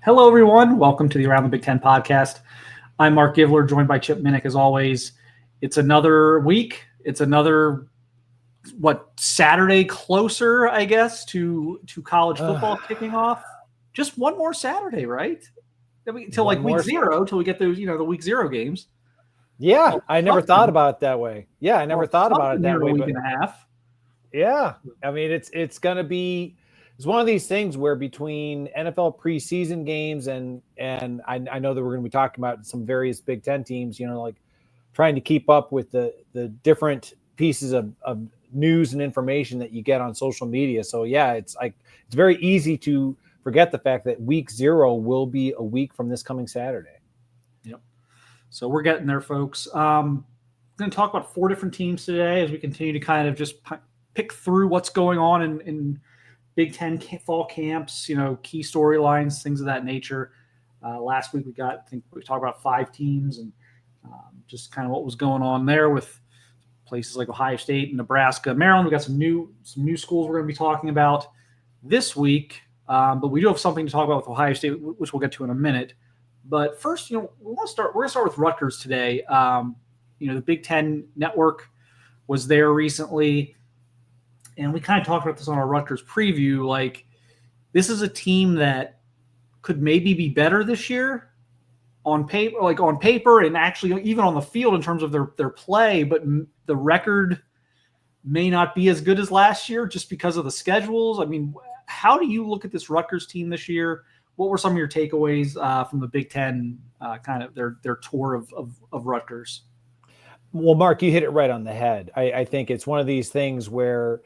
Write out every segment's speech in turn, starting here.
Hello, everyone. Welcome to the Around the Big Ten podcast. I'm Marc Givler, joined by Chip Minnich, as always. It's another week. It's another, Saturday closer, I guess, to college football kicking off. Just one more Saturday, right? Till like week zero, till we get those, the week zero games. Yeah, I never thought about it that way. Yeah, I never thought about it that way. A week and a half. Yeah, I mean, it's going to be – it's one of these things where between NFL preseason games and I know that we're going to be talking about some various Big Ten teams, like trying to keep up with the different pieces of news and information that you get on social media. So, yeah, it's very easy to forget the fact that week zero will be a week from this coming Saturday. Yep. So we're getting there, folks. I'm going to talk about 4 different teams today as we continue to kind of just pick through what's going on in Big Ten fall camps, key storylines, things of that nature. Last week we talked about 5 teams and just kind of what was going on there with places like Ohio State and Nebraska, Maryland. We got some new schools we're going to be talking about this week, but we do have something to talk about with Ohio State, which we'll get to in a minute. But first, we're going to start with Rutgers today. The Big Ten Network was there recently. And we kind of talked about this on our Rutgers preview. Like, this is a team that could maybe be better this year on paper, and actually even on the field in terms of their play, but the record may not be as good as last year just because of the schedules. I mean, how do you look at this Rutgers team this year? What were some of your takeaways from the Big Ten, kind of their tour of Rutgers? Well, Mark, you hit it right on the head. I think it's one of these things where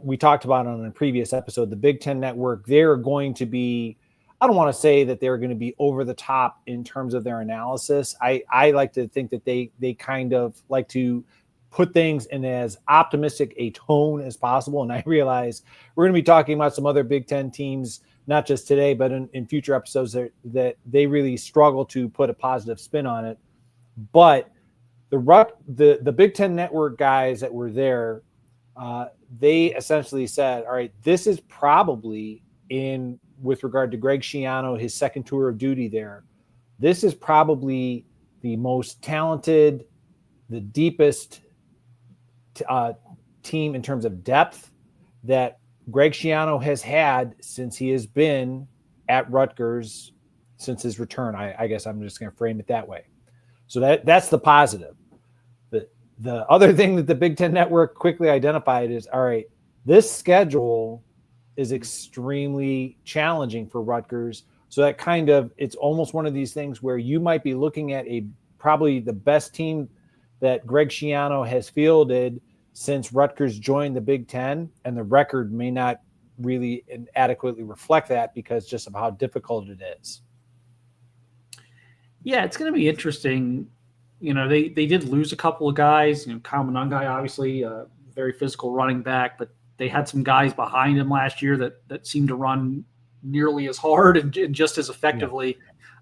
we talked about on a previous episode, the Big Ten Network, they're going to be, I don't want to say that they're going to be over the top in terms of their analysis. I like to think that they kind of like to put things in as optimistic a tone as possible. And I realize we're going to be talking about some other Big Ten teams, not just today, but in future episodes that they really struggle to put a positive spin on it. But the Big Ten Network guys that were there, they essentially said, all right, this is probably with regard to Greg Schiano, his second tour of duty there, this is probably the most talented, the deepest team in terms of depth that Greg Schiano has had since he has been at Rutgers since his return. I guess I'm just going to frame it that way. So that's the positive. The other thing that the Big Ten Network quickly identified is, all right, this schedule is extremely challenging for Rutgers. So that it's almost one of these things where you might be looking at probably the best team that Greg Schiano has fielded since Rutgers joined the Big Ten, and the record may not really adequately reflect that because just of how difficult it is. Yeah, it's going to be interesting. They did lose a couple of guys. Kyle Monangai, obviously, a very physical running back, but they had some guys behind him last year that seemed to run nearly as hard and just as effectively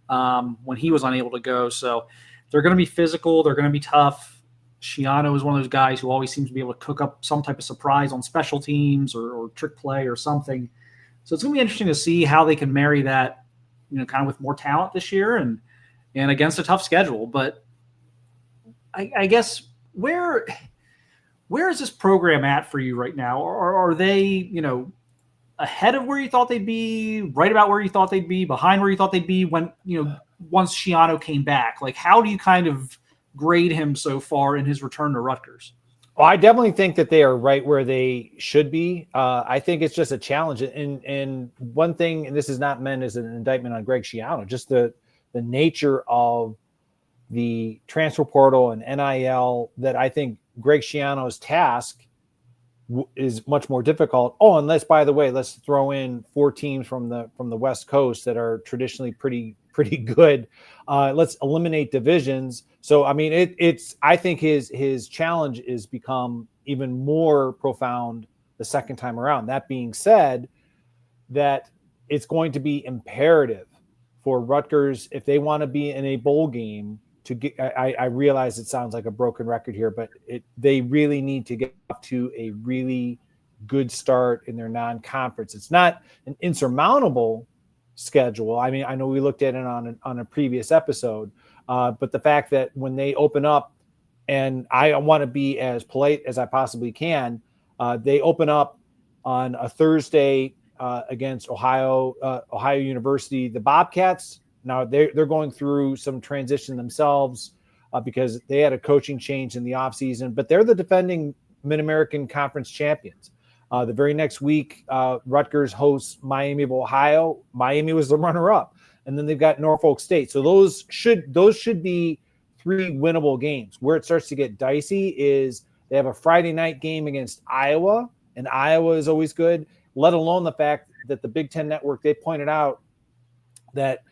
when he was unable to go. So they're going to be physical. They're going to be tough. Schiano is one of those guys who always seems to be able to cook up some type of surprise on special teams or trick play or something. So it's going to be interesting to see how they can marry that, kind of with more talent this year and against a tough schedule. But I guess where is this program at for you right now? Or are they, ahead of where you thought they'd be, right about where you thought they'd be, behind where you thought they'd be when, once Schiano came back? Like, how do you kind of grade him so far in his return to Rutgers? Well, I definitely think that they are right where they should be. I think it's just a challenge. And one thing, and this is not meant as an indictment on Greg Schiano, just the nature of the transfer portal and NIL, that I think Greg Schiano's task is much more difficult. Oh, and by the way, let's throw in 4 teams from the West Coast that are traditionally pretty good. Let's eliminate divisions. So, I mean, I think his challenge is become even more profound the second time around. That being said, that it's going to be imperative for Rutgers, if they want to be in a bowl game, to get, I realize it sounds like a broken record here, but they really need to get up to a really good start in their non-conference. It's not an insurmountable schedule. I mean, I know we looked at it on a previous episode, but the fact that when they open up, and I want to be as polite as I possibly can, they open up on a Thursday against Ohio University. The Bobcats, now they're going through some transition themselves because they had a coaching change in the offseason, but they're the defending Mid-American Conference champions. The very next week, Rutgers hosts Miami of Ohio. Miami was the runner-up, and then they've got Norfolk State. So those should be 3 winnable games. Where it starts to get dicey is they have a Friday night game against Iowa, and Iowa is always good, let alone the fact that the Big Ten Network, they pointed out that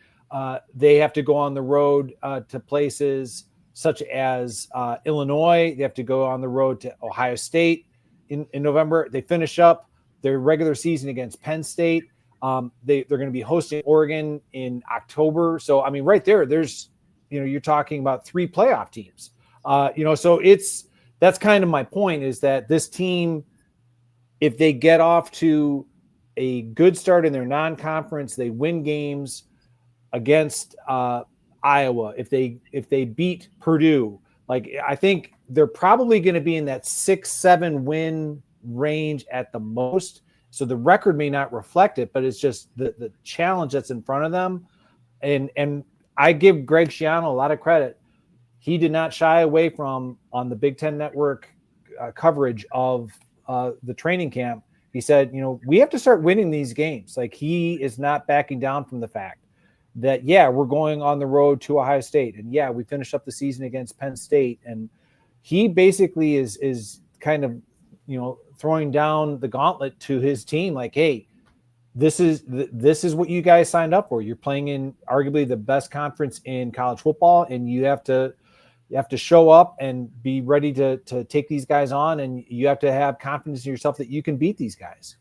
they have to go on the road to places such as Illinois. They have to go on the road to Ohio State in November. They finish up their regular season against Penn State. They're going to be hosting Oregon in October. So, I mean, right there's, you're talking about 3 playoff teams. So that's kind of my point, is that this team, if they get off to a good start in their non-conference, they win games against Iowa. If they beat Purdue, I think they're probably going to be in that 6-7 win range at the most. So the record may not reflect it, but it's just the challenge that's in front of them. And I give Greg Schiano a lot of credit. He did not shy away from, on the Big Ten Network coverage of the training camp. He said, we have to start winning these games. He is not backing down from the fact that, we're going on the road to Ohio State. And we finished up the season against Penn State. And he basically is kind of, throwing down the gauntlet to his team. Hey, this is what you guys signed up for. You're playing in arguably the best conference in college football, and you have to show up and be ready to take these guys on, and you have to have confidence in yourself that you can beat these guys.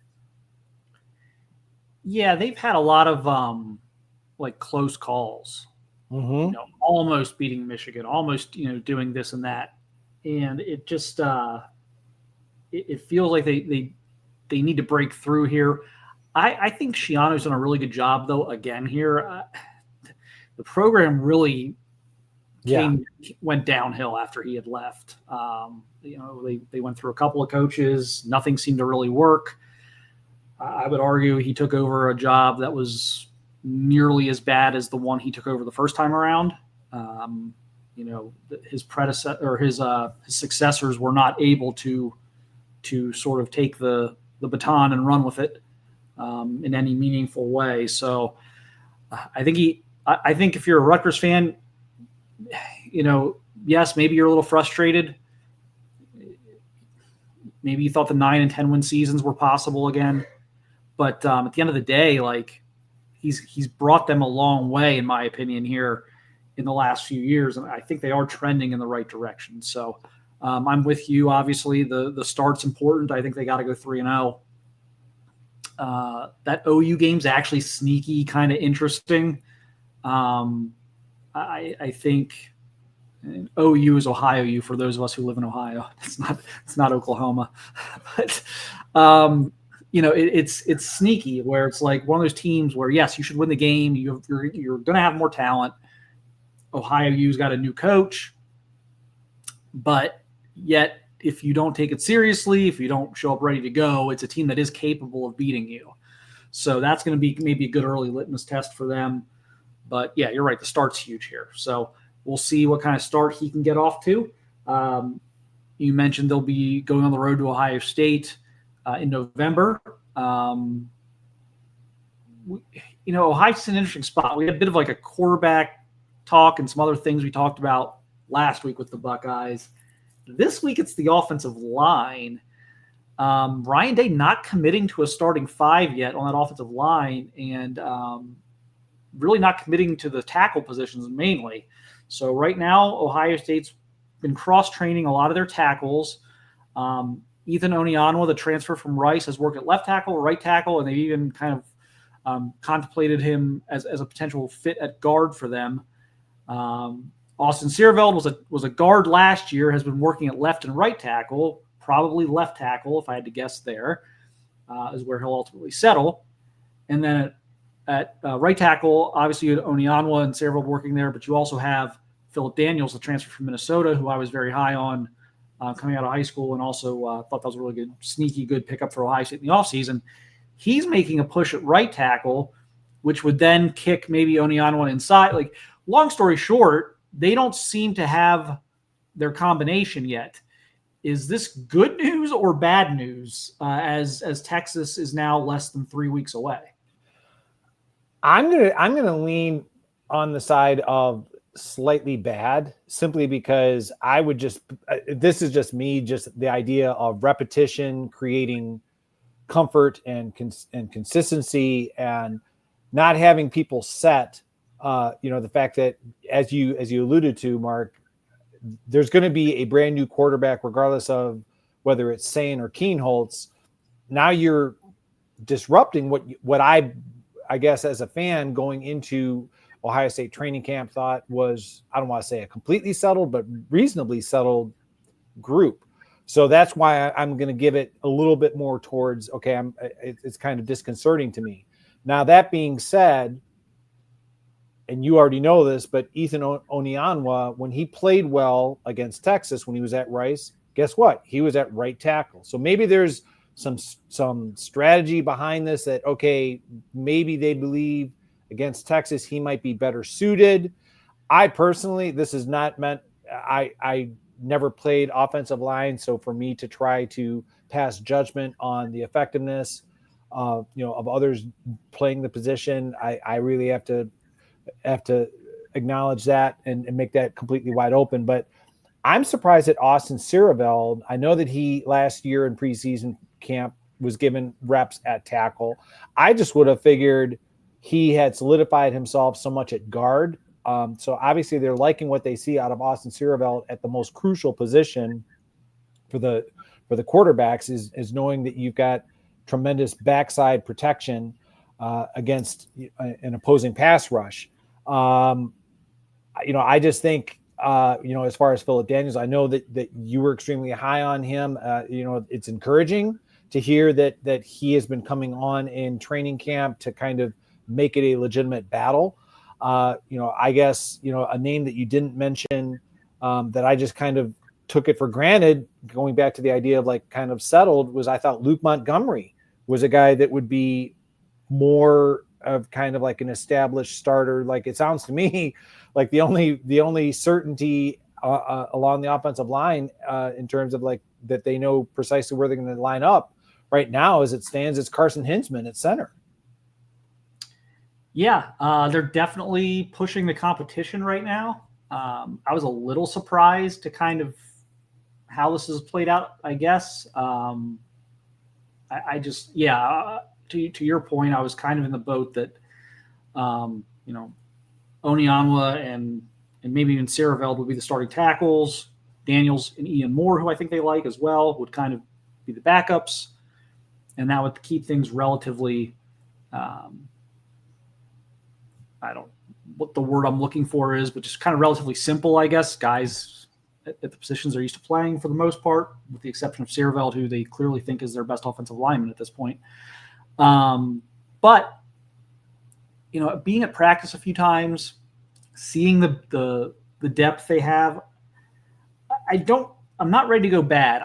Yeah, they've had a lot of close calls. Mm-hmm. Almost beating Michigan, almost doing this and that, and it just it feels like they need to break through here. I think Schiano's done a really good job, though. Again, here, the program really went downhill after he had left. They went through a couple of coaches. Nothing seemed to really work. I would argue he took over a job that was nearly as bad as the one he took over the first time around. His predecessor or his successors were not able to sort of take the baton and run with it in any meaningful way. So I think if you're a Rutgers fan, yes, maybe you're a little frustrated. Maybe you thought the 9 and 10 win seasons were possible again, but at the end of the day, he's brought them a long way, in my opinion, here in the last few years, and I think they are trending in the right direction. So I'm with you. Obviously, the start's important. I think they got to go 3-0. That OU game's actually sneaky, kind of interesting. I think OU is Ohio U for those of us who live in Ohio. It's not Oklahoma, but it's sneaky where it's like one of those teams where, yes, you should win the game. You're going to have more talent. Ohio U's got a new coach, but yet if you don't take it seriously, if you don't show up ready to go, it's a team that is capable of beating you. So that's going to be maybe a good early litmus test for them. But yeah, you're right. The start's huge here. So we'll see what kind of start he can get off to. You mentioned they'll be going on the road to Ohio State in November. Ohio State's an interesting spot. We had a bit of a quarterback talk and some other things we talked about last week with the Buckeyes. This week it's the offensive line. Ryan Day not committing to a starting 5 yet on that offensive line, and really not committing to the tackle positions mainly. So right now, Ohio State's been cross-training a lot of their tackles. Ethan Onianwa, the transfer from Rice, has worked at left tackle, right tackle, and they've even kind of contemplated him as a potential fit at guard for them. Austin Searveld was a guard last year, has been working at left and right tackle, probably left tackle, if I had to guess there, is where he'll ultimately settle. And then at At right tackle, obviously you had Onyanwa and Sarvold working there, but you also have Philip Daniels, the transfer from Minnesota, who I was very high on coming out of high school, and also thought that was a really good, sneaky good pickup for Ohio State in the offseason. He's making a push at right tackle, which would then kick maybe Onyanwa inside. Like, long story short, they don't seem to have their combination yet. Is this good news or bad news as Texas is now less than 3 weeks away? I'm gonna lean on the side of slightly bad, simply because I would just this is just me, just the idea of repetition creating comfort and consistency, and not having people set. The fact that, as you alluded to, Mark, there's going to be a brand new quarterback, regardless of whether it's Sane or Keenholz. Now you're disrupting what I guess as a fan going into Ohio State training camp thought was, I don't want to say a completely settled, but reasonably settled group. So that's why I'm going to give it a little bit more towards, okay, it's kind of disconcerting to me. Now, that being said, and you already know this, but Ethan Onyanwa, when he played well against Texas, when he was at Rice, guess what? He was at right tackle. So maybe there's some strategy behind this, that, okay, maybe they believe against Texas he might be better suited. I personally, this is not meant, I never played offensive line, so for me to try to pass judgment on the effectiveness of others playing the position, I really have to acknowledge that and make that completely wide open. But I'm surprised that Austin Siereveld, I know that he last year in preseason camp was given reps at tackle. I just would have figured he had solidified himself so much at guard. So obviously they're liking what they see out of Austin Siereveld at the most crucial position for the quarterbacks, is knowing that you've got tremendous backside protection against an opposing pass rush. I just think, as far as Philip Daniels, I know that you were extremely high on him. It's encouraging to hear that he has been coming on in training camp to kind of make it a legitimate battle. I guess, a name that you didn't mention that I just kind of took it for granted, going back to the idea of like kind of settled, was I thought Luke Montgomery was a guy that would be more of kind of like an established starter. Like, it sounds to me like the only certainty along the offensive line in terms of like that they know precisely where they're going to line up right now, as it stands, it's Carson Hinzman at center. Yeah, they're definitely pushing the competition right now. I was a little surprised to kind of how this has played out, I guess. I just, to your point, I was kind of in the boat that, Onyanwa and maybe even Siereveld would be the starting tackles. Daniels and Ian Moore, who I think they like as well, would kind of be the backups. And that would keep things relatively, I don't what the word I'm looking for is, but just kind of relatively simple, I guess. Guys at the positions they're used to playing for the most part, with the exception of Siereveld, who they clearly think is their best offensive lineman at this point. But being at practice a few times, seeing the depth they have, I'm not ready to go bad.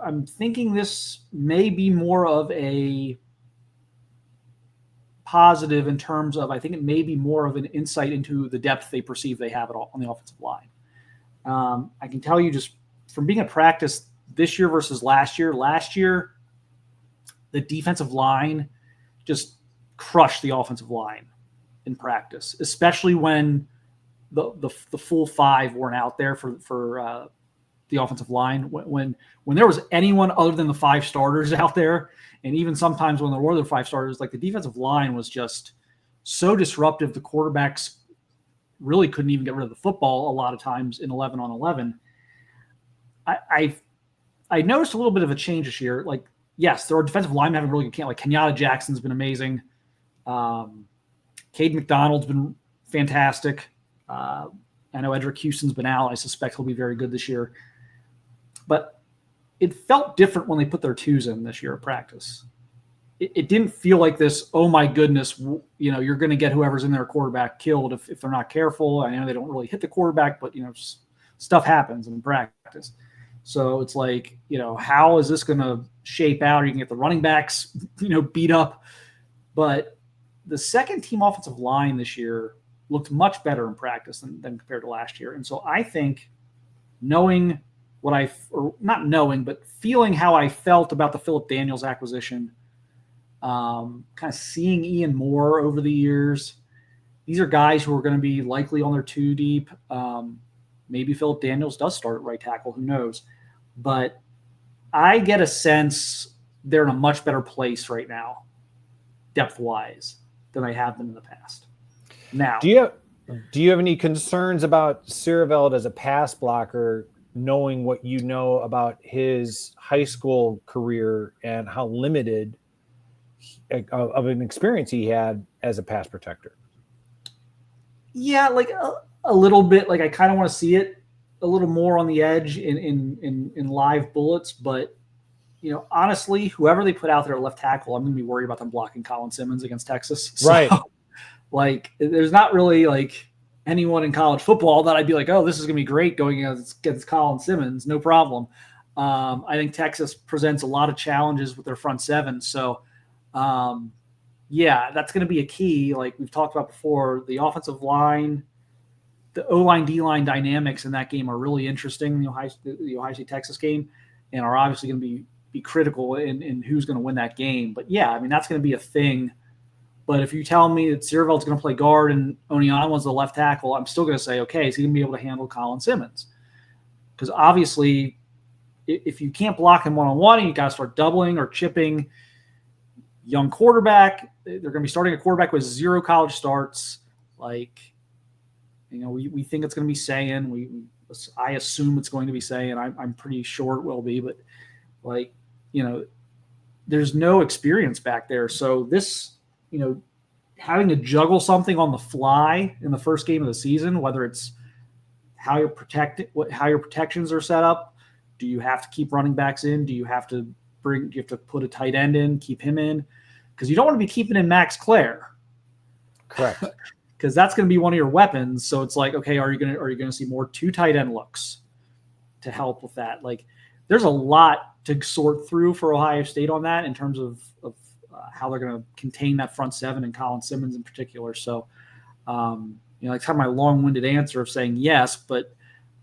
I'm thinking this may be more of a positive in terms of, I think it may be more of an insight into the depth they perceive they have on the offensive line. I can tell you just from being at practice this year versus last year, the defensive line just crushed the offensive line in practice, especially when the full five weren't out there for the offensive line. When there was anyone other than the five starters out there, and even sometimes when there were the five starters, like the defensive line was just so disruptive. The quarterbacks really couldn't even get rid of the football a lot of times in 11 on 11. I noticed a little bit of a change this year. Like, yes, there are defensive linemen having really good camp. Like Kenyatta Jackson's been amazing. Cade McDonald's been fantastic. I know Edric Houston's been out. I suspect he'll be very good this year. But it felt different when they put their twos in this year at practice. it didn't feel like this, oh my goodness, you're going to get whoever's in their quarterback killed if they're not careful. I know they don't really hit the quarterback, but, stuff happens in practice. So it's like, how is this going to shape out? You can get the running backs, beat up. But the second team offensive line this year looked much better in practice than compared to last year. And so I think feeling how I felt about the Philip Daniels acquisition, kind of seeing Ian Moore over the years. These are guys who are going to be likely on their two deep. Maybe Philip Daniels does start at right tackle. Who knows? But I get a sense they're in a much better place right now, depth-wise, than I have been in the past. Now, do you have any concerns about Siereveld as a pass blocker, knowing what you know about his high school career and how limited of an experience he had as a pass protector? Yeah, like a little bit. Like I kind of want to see it a little more on the edge in live bullets, but honestly, whoever they put out there at left tackle, I'm going to be worried about them blocking Colin Simmons against Texas. So, right. Like, there's not really like anyone in college football that I'd be like, oh, this is going to be great going against Colin Simmons. No problem. I think Texas presents a lot of challenges with their front seven. So, yeah, that's going to be a key. Like we've talked about before, the offensive line, the O-line, D-line dynamics in that game are really interesting. The Ohio State Texas game, and are obviously going to be critical in who's going to win that game. But yeah, I mean, that's going to be a thing. But if you tell me that Siereveld's going to play guard and Onyeonwa's the left tackle, I'm still going to say, okay, is he going to be able to handle Colin Simmons? Because obviously, if you can't block him one-on-one, you got to start doubling or chipping. Young quarterback, they're going to be starting a quarterback with 0 college starts. Like, we think it's going to be Sayin. I assume it's going to be Sayin. I'm pretty sure it will be, but like, there's no experience back there. So this, having to juggle something on the fly in the first game of the season, whether it's how your protections are set up, do you have to keep running backs in? Do you have to put a tight end in, keep him in? Because you don't want to be keeping in Max Clare. Correct. Because that's going to be one of your weapons. So it's like, okay, are you going to see more 2 tight end looks to help with that? Like, there's a lot to sort through for Ohio State on that in terms of how they're going to contain that front seven and Colin Simmons in particular. So, it's kind of my long-winded answer of saying yes, but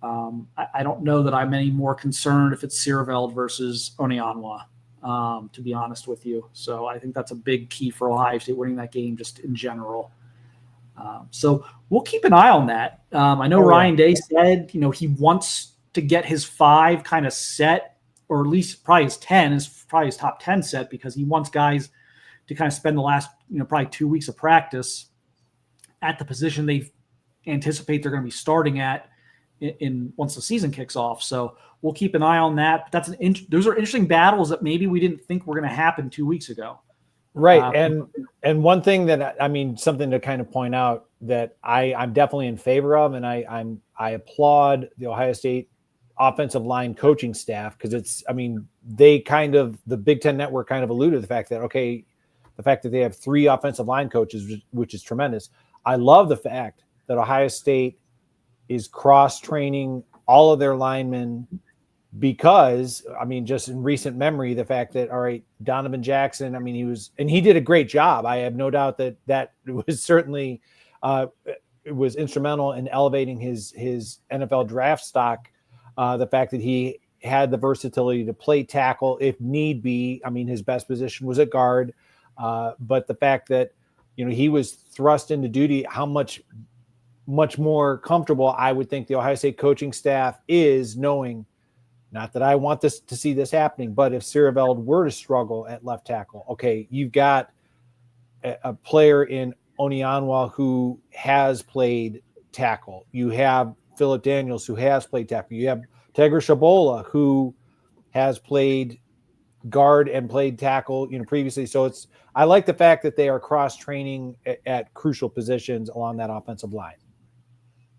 I don't know that I'm any more concerned if it's Siereveld versus Onyeonwa, to be honest with you. So I think that's a big key for Ohio State winning that game just in general. So we'll keep an eye on that. I know Ryan Day said, he wants to get his 5 kind of set, or at least probably his 10 is probably his top 10 set, because he wants guys to kind of spend the last, probably 2 weeks of practice at the position they anticipate they're going to be starting at in once the season kicks off. So we'll keep an eye on that. But those are interesting battles that maybe we didn't think were going to happen 2 weeks ago. Right. And one thing that, something to kind of point out that I'm definitely in favor of, and I applaud the Ohio State offensive line coaching staff, because they the Big Ten Network kind of alluded to the fact that they have 3 offensive line coaches, which is tremendous. I love the fact that Ohio State is cross-training all of their linemen, because, just in recent memory, the fact that, all right, Donovan Jackson, he did a great job. I have no doubt that was certainly it was instrumental in elevating his NFL draft stock. The fact that he had the versatility to play tackle if need be. His best position was at guard. But the fact that, he was thrust into duty, how much more comfortable I would think the Ohio State coaching staff is knowing, not that I want to see this happening, but if Siereveld were to struggle at left tackle, okay, you've got a player in Onyeonwa who has played tackle. You have Philip Daniels, who has played tackle. You have Tegra Shabola, who has played guard and played tackle, previously. So I like the fact that they are cross-training at crucial positions along that offensive line.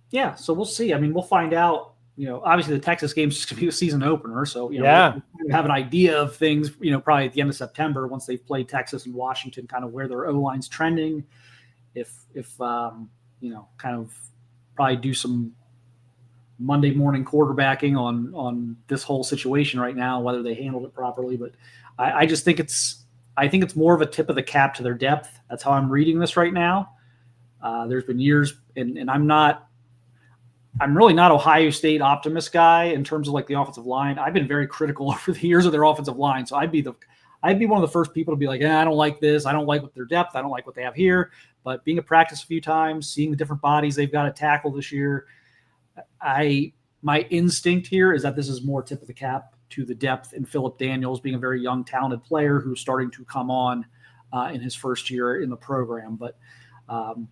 Yeah, so we'll see. We'll find out obviously the Texas game's just going to be a season opener. So, we have an idea of things, probably at the end of September once they've played Texas and Washington, kind of where their O-line's trending. If kind of probably do some Monday morning quarterbacking on this whole situation right now, whether they handled it properly. But I just think it's more of a tip of the cap to their depth. That's how I'm reading this right now. There's been years, and I'm really not Ohio State optimist guy in terms of like the offensive line. I've been very critical over the years of their offensive line. So I'd be one of the first people to be like, I don't like this. I don't like their depth. I don't like what they have here. But being at practice a few times, seeing the different bodies they've got to tackle this year, my instinct here is that this is more tip of the cap to the depth in Phillip Daniels being a very young, talented player who's starting to come on in his first year in the program. But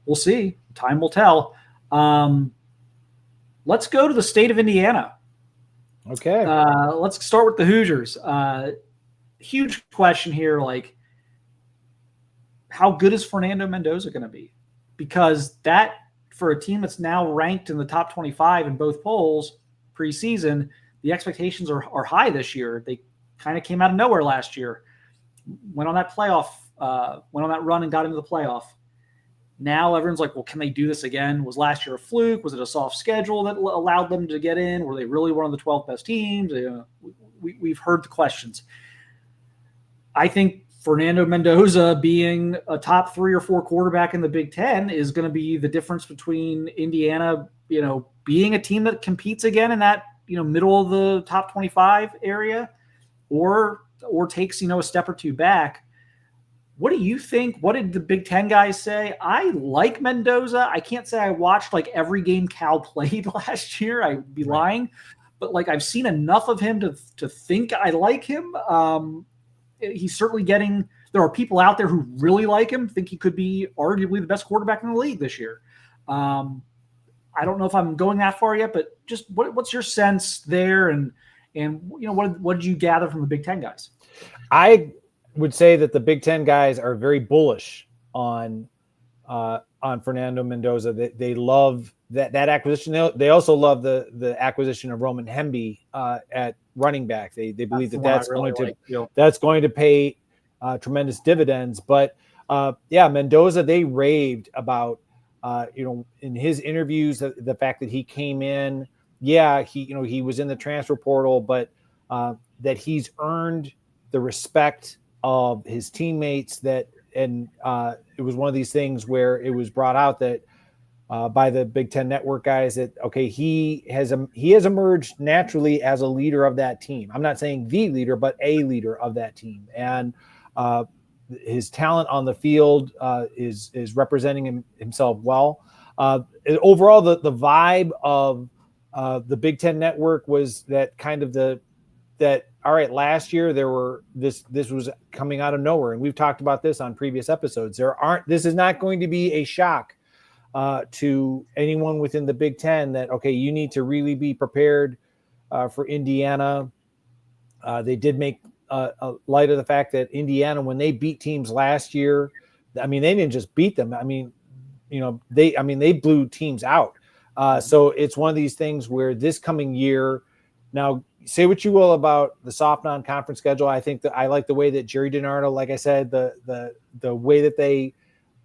we'll see. Time will tell. Let's go to the state of Indiana. Okay. Let's start with the Hoosiers. Huge question here, like, how good is Fernando Mendoza going to be? Because that, for a team that's now ranked in the top 25 in both polls preseason, the expectations are high this year. They kind of came out of nowhere last year, went on that run and got into the playoff. Now everyone's like, well, can they do this again? Was last year a fluke? Was it a soft schedule that allowed them to get in? Were they really one of the 12 best teams? We've heard the questions. I think Fernando Mendoza being a top 3 or 4 quarterback in the Big Ten is going to be the difference between Indiana, being a team that competes again in that, middle of the top 25 area, or takes, a step or two back. What do you think? What did the Big Ten guys say? I like Mendoza. I can't say I watched like every game Cal played last year. I'd be lying, but like I've seen enough of him to think I like him. He's certainly there are people out there who really like him, think he could be arguably the best quarterback in the league this year. I don't know if I'm going that far yet, but just what's your sense there? And what did you gather from the Big Ten guys? I would say that the Big Ten guys are very bullish on Fernando Mendoza. They love that acquisition. They also love the acquisition of Roman Hemby at running back. They believe that's going to pay tremendous dividends. But Mendoza, they raved about in his interviews the fact that he came in. Yeah, he was in the transfer portal, but that he's earned the respect of his teammates. And it was one of these things where it was brought out that by the Big Ten Network guys that, okay, he has emerged naturally as a leader of that team. I'm not saying the leader, but a leader of that team. And his talent on the field is representing himself well. Overall, the vibe of the Big Ten Network was that kind of all right, last year this was coming out of nowhere. And we've talked about this on previous episodes. This is not going to be a shock to anyone within the Big Ten that, okay, you need to really be prepared for Indiana. They did make a light of the fact that Indiana, when they beat teams last year, I mean, they didn't just beat them. I mean, they blew teams out. So it's one of these things where this coming year, now say what you will about the soft non-conference schedule. I think that I like the way that Jerry DiNardo, like I said, the way that they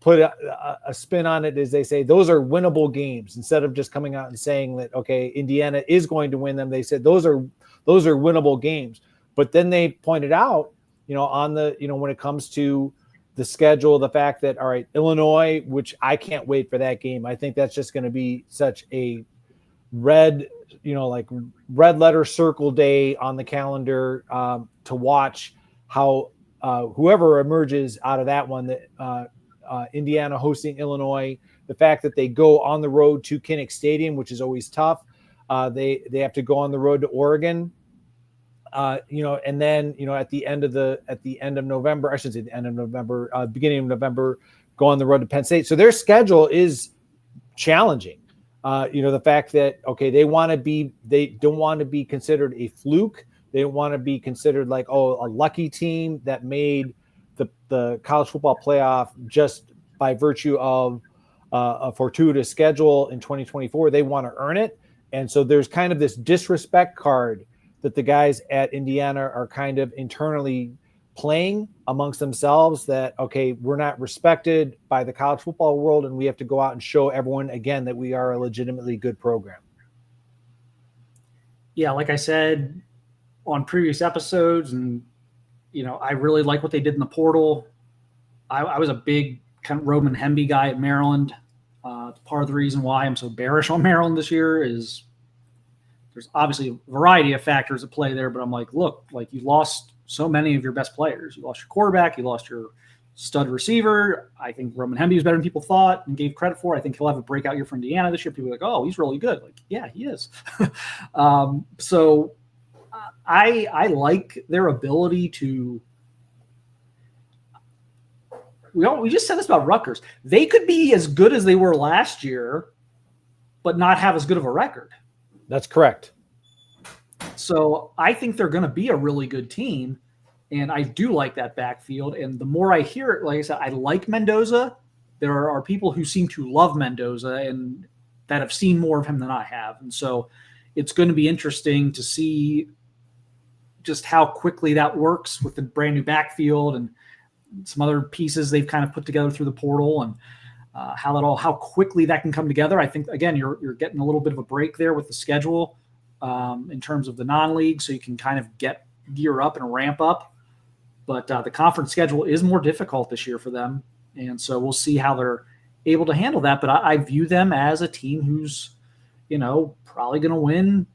put a spin on it is they say those are winnable games instead of just coming out and saying that, okay, Indiana is going to win them. They said those are winnable games. But then they pointed out, when it comes to the schedule, the fact that, all right, Illinois, which I can't wait for that game. I think that's just going to be such a red letter circle day on the calendar to watch how whoever emerges out of that one, that Indiana hosting Illinois, the fact that they go on the road to Kinnick Stadium, which is always tough. They have to go on the road to Oregon. And then, at the end of November, I should say the end of November, beginning of November, go on the road to Penn State. So their schedule is challenging. The fact that, okay, they don't want to be considered a fluke. They don't want to be considered like, a lucky team that made the college football playoff just by virtue of a fortuitous schedule in 2024. They want to earn it. And so there's kind of this disrespect card that the guys at Indiana are kind of internally playing amongst themselves, that, okay, we're not respected by the college football world, and we have to go out and show everyone again that we are a legitimately good program. Yeah, like I said on previous episodes, and I really like what they did in the portal. I was a big kind of Roman Hemby guy at Maryland. Part of the reason why I'm so bearish on Maryland this year is there's obviously a variety of factors at play there, but I'm like, look, like, you lost so many of your best players. You lost your quarterback, you lost your stud receiver. I think Roman Hemby is better than people thought and gave credit for. I think he'll have a breakout year for Indiana this year. People are like, oh, he's really good. Like, yeah, he is. So I like their ability to. We just said this about Rutgers. They could be as good as they were last year, but not have as good of a record. That's correct. So I think they're going to be a really good team, and I do like that backfield. And the more I hear it, like I said, I like Mendoza. There are people who seem to love Mendoza and that have seen more of him than I have. And so it's going to be interesting to see just how quickly that works with the brand new backfield and some other pieces they've kind of put together through the portal, and how quickly that can come together. I think, again, you're getting a little bit of a break there with the schedule in terms of the non-league, so you can kind of gear up and ramp up. But the conference schedule is more difficult this year for them, and so we'll see how they're able to handle that. But I view them as a team who's, probably going to win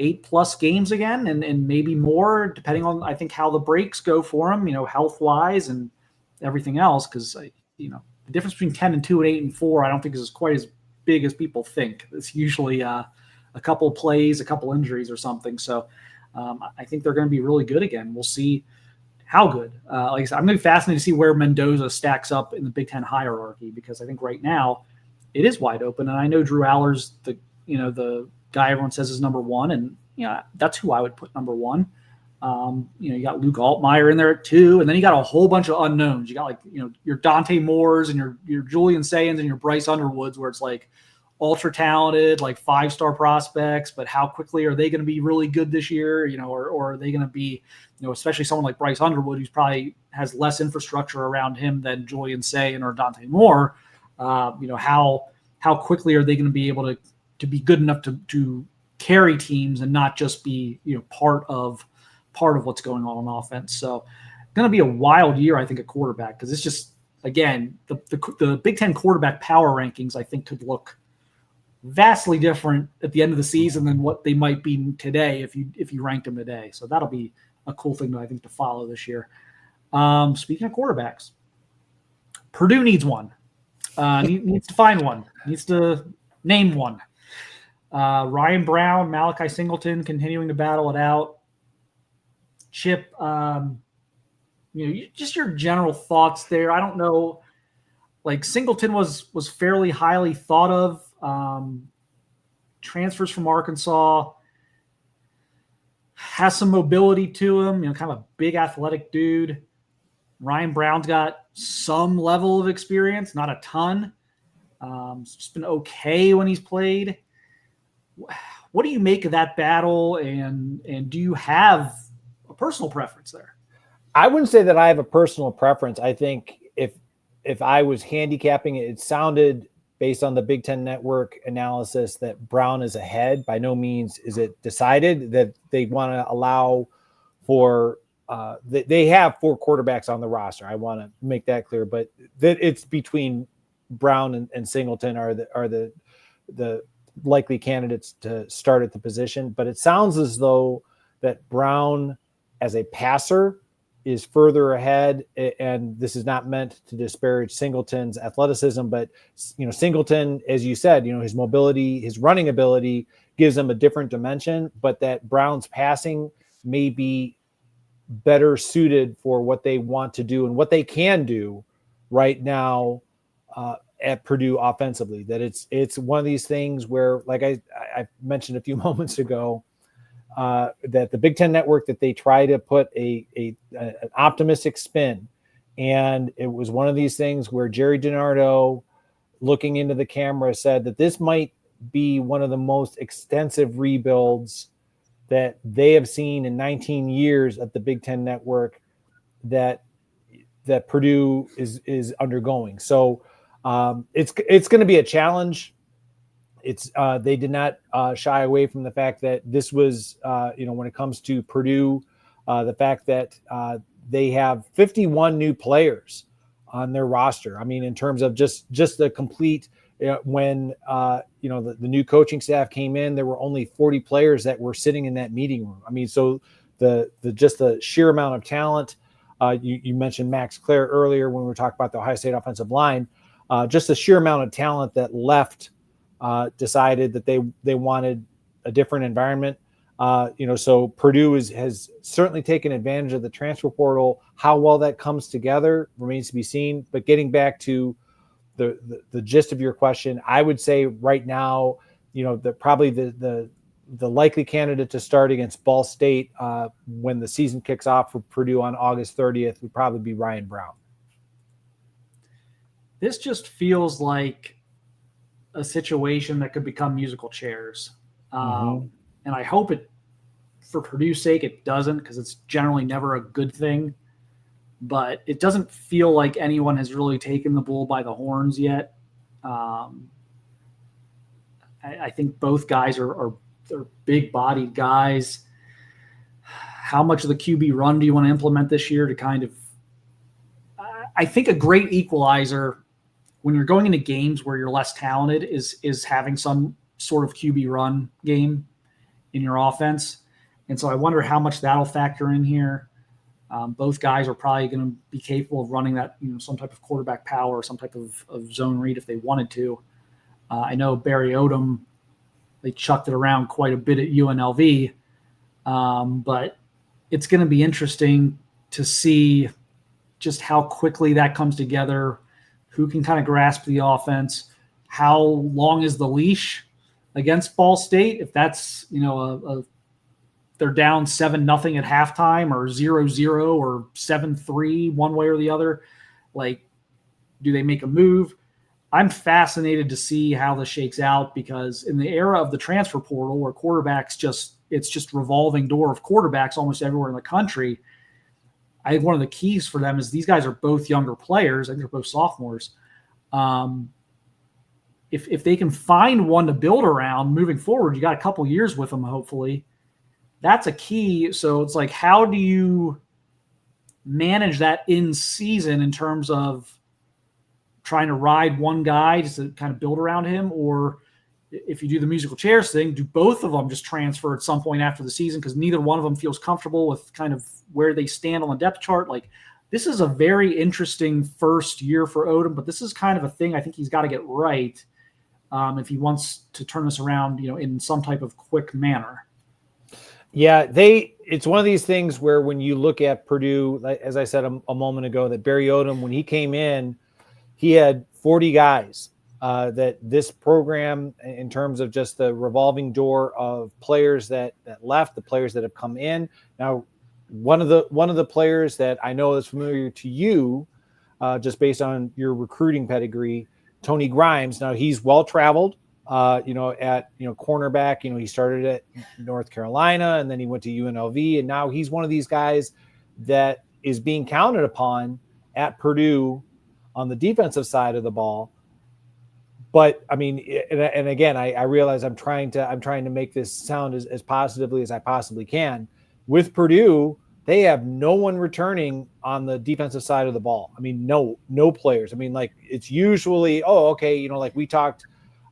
8+ games again, and maybe more, depending on, I think, how the breaks go for them, health-wise and everything else. Because, the difference between 10-2 and 8-4, I don't think is quite as big as people think. It's usually a couple of plays, a couple injuries or something. So I think they're going to be really good again. We'll see how good. Like I said, I'm going to be fascinated to see where Mendoza stacks up in the Big Ten hierarchy, because I think right now it is wide open. And I know Drew Aller's the guy everyone says is number one, and that's who I would put number one. You got Luke Altmaier in there at 2, and then you got a whole bunch of unknowns. You got your Dante Moores and your Julian Sayans and your Bryce Underwoods, where it's like ultra talented, like 5-star prospects, but how quickly are they going to be really good this year? Or are they going to be, especially someone like Bryce Underwood, who's probably has less infrastructure around him than Julian Sayan or Dante Moore. How quickly are they going to be able to be good enough to carry teams and not just be part of what's going on offense. So going to be a wild year, I think, at quarterback, because it's just, again, the Big Ten quarterback power rankings, I think, could look vastly different at the end of the season than what they might be today if you ranked them today. So that'll be a cool thing, I think, to follow this year. Speaking of quarterbacks, Purdue needs one. Needs to find one. Needs to name one. Ryan Brown, Malachi Singleton continuing to battle it out. Chip, just your general thoughts there. I don't know. Like, Singleton was fairly highly thought of. Transfers from Arkansas, has some mobility to him. Kind of a big athletic dude. Ryan Brown's got some level of experience, not a ton. It's just been okay when he's played. What do you make of that battle, and do you have a personal preference there? I wouldn't say that I have a personal preference. I think if I was handicapping it, it sounded, based on the Big Ten Network analysis, that Brown is ahead. By no means is it decided that they want to allow for they have 4 quarterbacks on the roster. I want to make that clear, but that it's between Brown and Singleton are the likely candidates to start at the position. But it sounds as though that Brown as a passer is further ahead, and this is not meant to disparage Singleton's athleticism, but Singleton, as you said, his mobility, his running ability gives him a different dimension, but that Brown's passing may be better suited for what they want to do and what they can do right now at Purdue offensively. That it's one of these things where, like I mentioned a few moments ago, that the Big Ten Network, that they try to put an optimistic spin. And it was one of these things where Jerry DiNardo, looking into the camera, said that this might be one of the most extensive rebuilds that they have seen in 19 years at the Big Ten Network that Purdue is undergoing. So it's going to be a challenge. They did not shy away from the fact that this was, when it comes to Purdue, the fact that they have 51 new players on their roster. I mean, in terms of just the complete, when the new coaching staff came in, there were only 40 players that were sitting in that meeting room. I mean, so the sheer amount of talent. You mentioned Max Clare earlier when we were talking about the Ohio State offensive line. Just the sheer amount of talent that left, decided that they wanted a different environment. So Purdue has certainly taken advantage of the transfer portal. How well that comes together remains to be seen. But getting back to the gist of your question, I would say right now, probably the likely candidate to start against Ball State when the season kicks off for Purdue on August 30th would probably be Ryan Brown. This just feels like a situation that could become musical chairs. And I hope it, for Purdue's sake, it doesn't, because it's generally never a good thing. But it doesn't feel like anyone has really taken the bull by the horns yet. I think both guys are big-bodied guys. How much of the QB run do you want to implement this year to kind of I think a great equalizer when you're going into games where you're less talented is having some sort of QB run game in your offense. And so I wonder how much that'll factor in here. Both guys are probably going to be capable of running that, some type of quarterback power or some type of zone read if they wanted to. I know Barry Odom, they chucked it around quite a bit at UNLV, but it's going to be interesting to see just how quickly that comes together, who can kind of grasp the offense, how long is the leash against Ball State. If that's, they're down 7-0 at halftime or 0-0 or 7-3 one way or the other, like, do they make a move? I'm fascinated to see how this shakes out, because in the era of the transfer portal where quarterbacks it's just revolving door of quarterbacks almost everywhere in the country, I think one of the keys for them is these guys are both younger players. I think they're both sophomores. If they can find one to build around moving forward, you got a couple years with them, hopefully. That's a key. So it's like, how do you manage that in season in terms of trying to ride one guy just to kind of build around him? Or if you do the musical chairs thing, do both of them just transfer at some point after the season because neither one of them feels comfortable with kind of where they stand on the depth chart? Like, this is a very interesting first year for Odom, but this is kind of a thing I think he's got to get right if he wants to turn this around, in some type of quick manner. Yeah, it's one of these things where when you look at Purdue, as I said a moment ago, that Barry Odom, when he came in, he had 40 guys that this program, in terms of just the revolving door of players that left, the players that have come in. Now, one of the players that I know is familiar to you, just based on your recruiting pedigree, Tony Grimes. Now, he's well-traveled, at cornerback. He started at North Carolina, and then he went to UNLV, and now he's one of these guys that is being counted upon at Purdue on the defensive side of the ball. But I mean, and again, I realize I'm trying to make this sound as positively as I possibly can. With Purdue, they have no one returning on the defensive side of the ball. I mean, no players. I mean, like, it's usually, like we talked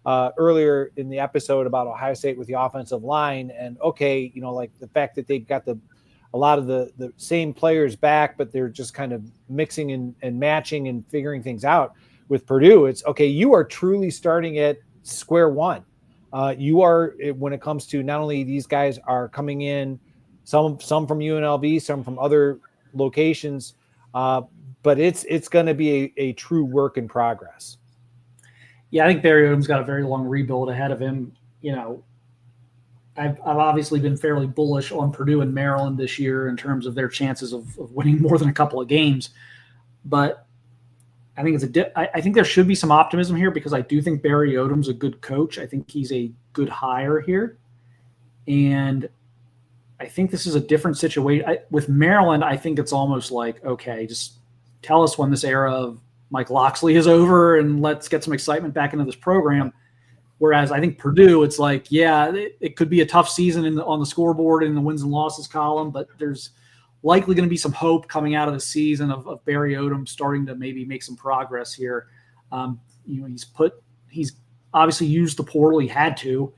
earlier in the episode about Ohio State with the offensive line, and like the fact that they've got a lot of the same players back, but they're just kind of mixing and matching and figuring things out. With Purdue, it's okay. You are truly starting at square one. You are, when it comes to not only these guys are coming in, some from UNLV, some from other locations, but it's going to be a true work in progress. Yeah, I think Barry Odom's got a very long rebuild ahead of him. I've obviously been fairly bullish on Purdue and Maryland this year in terms of their chances of winning more than a couple of games, but I think I think there should be some optimism here because I do think Barry Odom's a good coach. I think he's a good hire here. And I think this is a different situation. With Maryland, I think it's almost like, okay, just tell us when this era of Mike Loxley is over and let's get some excitement back into this program. Whereas I think Purdue, it's like, yeah, it could be a tough season on the scoreboard in the wins and losses column, but there's likely going to be some hope coming out of the season of Barry Odom starting to maybe make some progress here. He's obviously used the portal. He had to.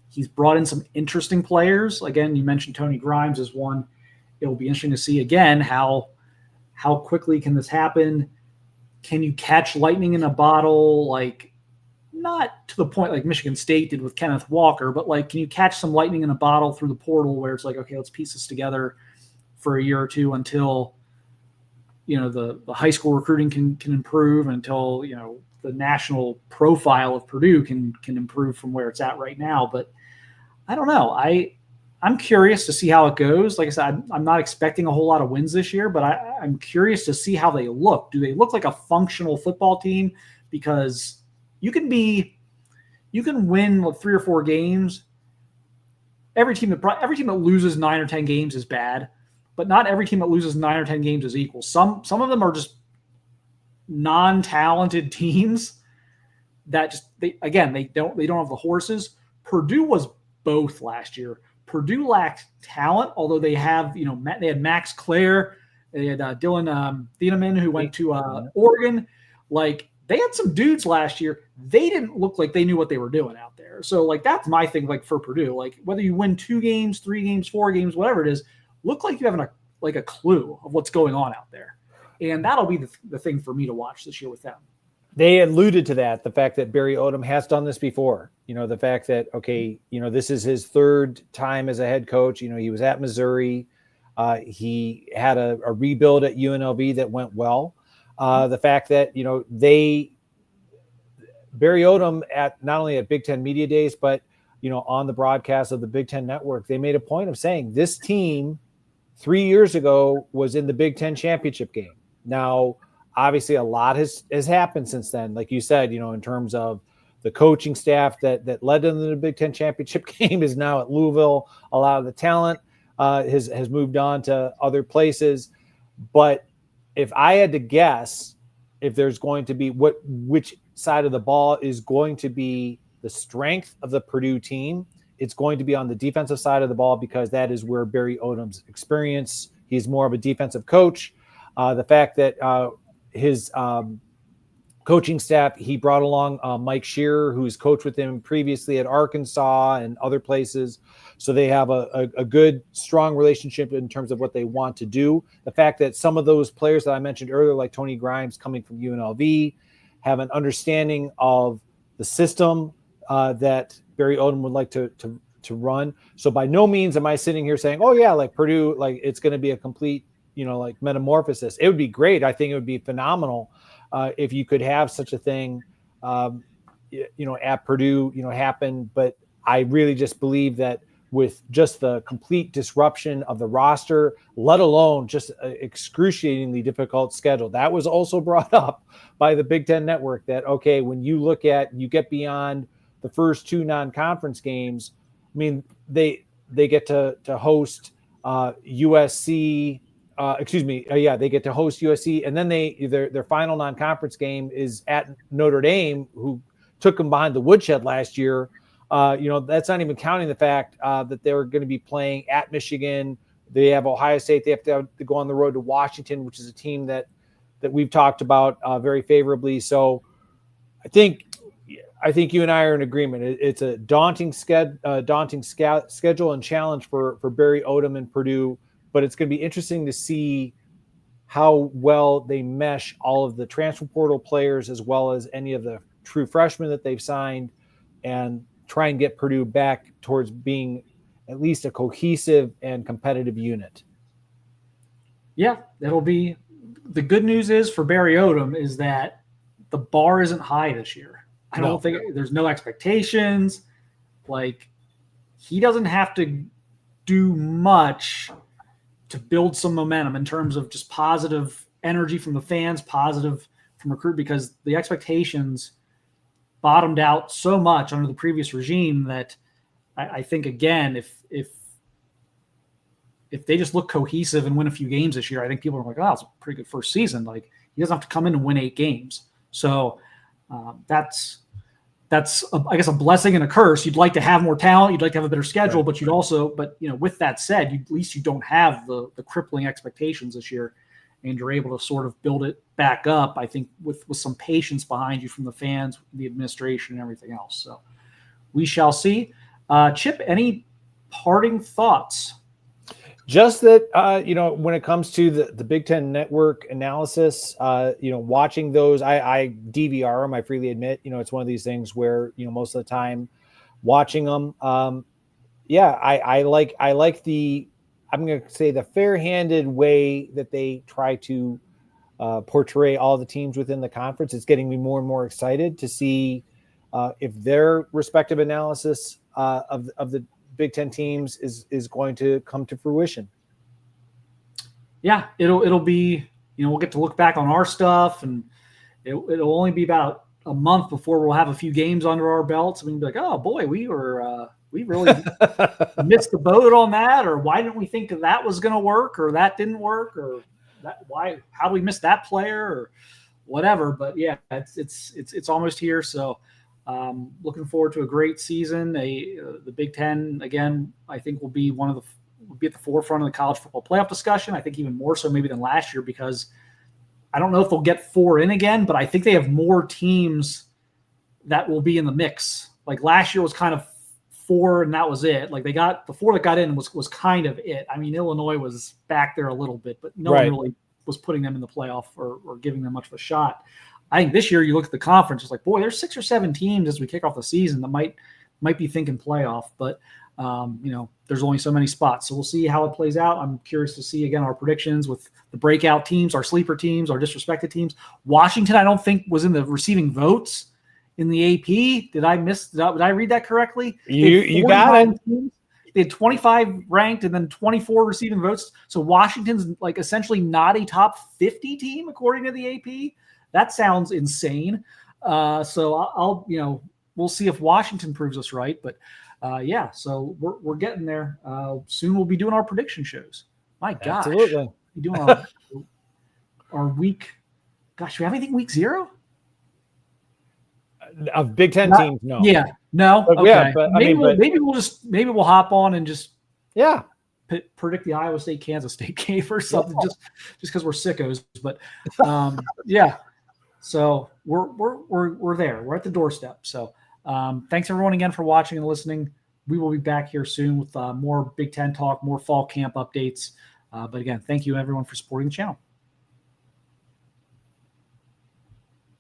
He's brought in some interesting players. Again, you mentioned Tony Grimes as one. It'll be interesting to see again how quickly can this happen. Can you catch lightning in a bottle? Like, not to the point like Michigan State did with Kenneth Walker, but like, can you catch some lightning in a bottle through the portal where it's like, okay, let's piece this together for a year or two until, the high school recruiting can improve, until, the national profile of Purdue can improve from where it's at right now. But I don't know. I'm curious to see how it goes. Like I said, I'm not expecting a whole lot of wins this year, but I'm curious to see how they look. Do they look like a functional football team? Because you can win like 3 or 4 games. Every team that loses 9 or 10 games is bad, but not every team that loses 9 or 10 games is equal. Some of them are just non-talented teams that they don't have the horses. Purdue was both last year. Purdue lacked talent, although they have, they had Max Clare, they had Dylan Thieneman, who went to Oregon. Like, they had some dudes last year. They didn't look like they knew what they were doing out there. So, like, that's my thing, like, for Purdue. Like, whether you win 2 games, 3 games, 4 games, whatever it is, look like you have a clue of what's going on out there. And that'll be the thing for me to watch this year with them. They alluded to that, the fact that Barry Odom has done this before. The fact that, okay, this is his 3rd time as a head coach. He was at Missouri. He had a rebuild at UNLV that went well. The fact that, Barry Odom not only at Big Ten Media Days, but, on the broadcast of the Big Ten Network, they made a point of saying this team 3 years ago was in the Big Ten championship game. Now, obviously, a lot has happened since then. Like you said, in terms of the coaching staff that led them to the Big Ten championship game is now at Louisville. A lot of the talent has moved on to other places. But if I had to guess, if there's going to be which side of the ball is going to be the strength of the Purdue team, it's going to be on the defensive side of the ball, because that is where Barry Odom's experience. He's more of a defensive coach. The fact that his coaching staff, he brought along Mike Shearer, who's coached with him previously at Arkansas and other places. So they have a good, strong relationship in terms of what they want to do. The fact that some of those players that I mentioned earlier, like Tony Grimes coming from UNLV, have an understanding of the system that Barry Odom would like to run. So by no means am I sitting here saying, oh yeah, like Purdue, like it's going to be a complete, like metamorphosis. It would be great. I think it would be phenomenal if you could have such a thing, at Purdue, happen. But I really just believe that with just the complete disruption of the roster, let alone just an excruciatingly difficult schedule. That was also brought up by the Big Ten Network that, okay, when you get beyond the first 2 non-conference games, I mean, they get to host USC. They get to host USC, and then their final non-conference game is at Notre Dame, who took them behind the woodshed last year. That's not even counting the fact that they're going to be playing at Michigan. They have Ohio State. They have to go on the road to Washington, which is a team that we've talked about very favorably. So I think you and I are in agreement. It's a daunting schedule and challenge for Barry Odom and Purdue. But it's going to be interesting to see how well they mesh all of the transfer portal players as well as any of the true freshmen that they've signed, and try and get Purdue back towards being at least a cohesive and competitive unit. Yeah, that'll be the good news is for Barry Odom is that the bar isn't high this year. I don't think there's no expectations. Like, he doesn't have to do much to build some momentum in terms of just positive energy from the fans, positive from recruit, because the expectations bottomed out so much under the previous regime that I think, again, if they just look cohesive and win a few games this year, I think people are like, oh, it's a pretty good first season. Like, he doesn't have to come in and win 8 games. So that's I guess a blessing and a curse. You'd like to have more talent. You'd like to have a better schedule, right. But you'd also, with that said, at least you don't have the crippling expectations this year, and you're able to sort of build it back up, I think, with some patience behind you from the fans, the administration, and everything else. So we shall see. Chip, any parting thoughts? Just that, when it comes to the Big Ten Network analysis, watching those, I DVR them, I freely admit. It's one of these things where, most of the time watching them, I like the, I'm going to say, the fair-handed way that they try to portray all the teams within the conference. It's getting me more and more excited to see if their respective analysis of the Big Ten teams is going to come to fruition. Yeah, it'll be, we'll get to look back on our stuff, and it'll only be about a month before we'll have a few games under our belts. We can be like, oh boy, we really missed the boat on that, or why didn't we think that was going to work, or that didn't work, or how we missed that player, or whatever. But yeah, it's almost here. So looking forward to a great season. The Big Ten, again, I think will be at the forefront of the college football playoff discussion. I think even more so maybe than last year, because I don't know if they'll get 4 in again, but I think they have more teams that will be in the mix. Like last year was kind of 4 and that was it. Like the 4 that got in was kind of it. I mean, Illinois was back there a little bit, but no one really was putting them in the playoff or giving them much of a shot. I think this year you look at the conference, it's like, boy, there's 6 or 7 teams as we kick off the season that might be thinking playoff, but there's only so many spots. So we'll see how it plays out. I'm curious to see, again, our predictions with the breakout teams, our sleeper teams, our disrespected teams. Washington, I don't think, was in the receiving votes in the AP. Did I read that correctly? You got it. Teams. They had 25 ranked and then 24 receiving votes. So Washington's like essentially not a top 50 team according to the AP. That sounds insane. So we'll see if Washington proves us right. But so we're getting there. Soon we'll be doing our prediction shows. My gosh. Absolutely. We're doing our week. Gosh, do we have anything week 0? Of Big Ten teams, no. Yeah, no. But, okay. Yeah, but, maybe we'll hop on and just predict the Iowa State Kansas State game or something, just because we're sickos. But yeah. So we're there. We're at the doorstep. So thanks everyone again for watching and listening. We will be back here soon with more Big Ten talk, more fall camp updates. But again, thank you everyone for supporting the channel.